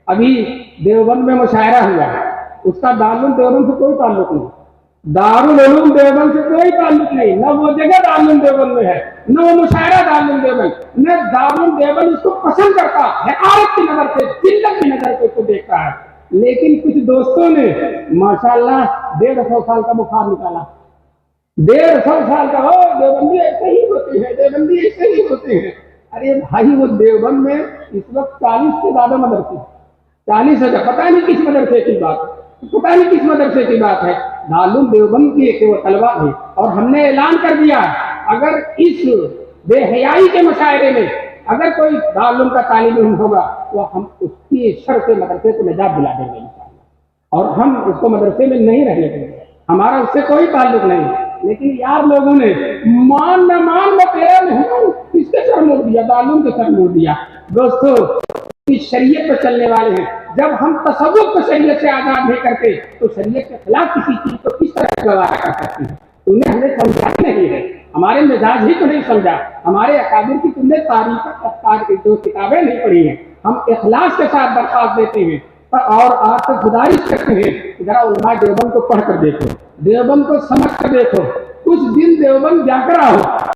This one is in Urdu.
ابھی دیوبند میں مشاعرہ ہوا ہے، اس کا دارالعلوم دیوبند سے کوئی تعلق نہیں، دارالعلوم دیوبند سے کوئی تعلق نہیں، نہ وہ جگہ دارالعلوم دیوبند میں ہے، نہ وہ مشاعرہ دارالعلوم دیوبند، نہ دارالعلوم دیوبند اس کو پسند کرتا ہے، حقارت کی نظر سے، ذلت کی نظر سے اس کو دیکھتا ہے۔ لیکن کچھ دوستوں نے ماشاءاللہ 150 سال کا بخار نکالا، 150 سال کا، ہو دیوبندی ایسے ہی ہوتے ہیں، دیوبندی ایسے ہی ہوتے ہیں۔ ارے بھائی وہ دیوبند میں اس وقت 40 سے زیادہ مدرسے، 40,000، پتہ نہیں کس مدرسے کی بات ہے، پتہ نہیں کس مدرسے کی بات ہے، دارالعلوم دیوبند کی ایک وہ طلبہ ہے، اور ہم نے اعلان کر دیا اگر اس بے حیائی کے مشاعرے میں اگر کوئی دارالعلوم کا طالب علم ہوگا تو ہم اس کی شر سے مدرسے کو نجات دلا دیں گے انشاءاللہ، اور ہم اس کو مدرسے میں نہیں رہنے دیں گے، ہمارا اس سے کوئی تعلق نہیں۔ لیکن یار لوگوں نے مان نہ مان میں تیرا نہیں، کس کے سر موڑ دیا، دارالعلوم کے سر موڑ دیا۔ دوستو شریعت پہ چلنے والے ہیں، جب ہم تصوف کو شریعت سے آزاد نہیں کرتے تو شریعت کے خلاف کسی چیز کو کس طرح گوارا کر سکتے ہیں؟ تم نے ہمیں سمجھا نہیں ہے، ہمارے مزاج ہی تو نہیں سمجھا، ہمارے اکابر کی تم نے تاریخ افکار کی جو کتابیں نہیں پڑھی ہیں۔ ہم اخلاص کے ساتھ درخواست دیتے ہیں اور آپ سے گزارش کرتے ہیں کہ ذرا علماء دیوبند کو پڑھ کر دیکھو، دیوبند کو سمجھ کر دیکھو، کچھ دن دیوبند جا کر آؤ۔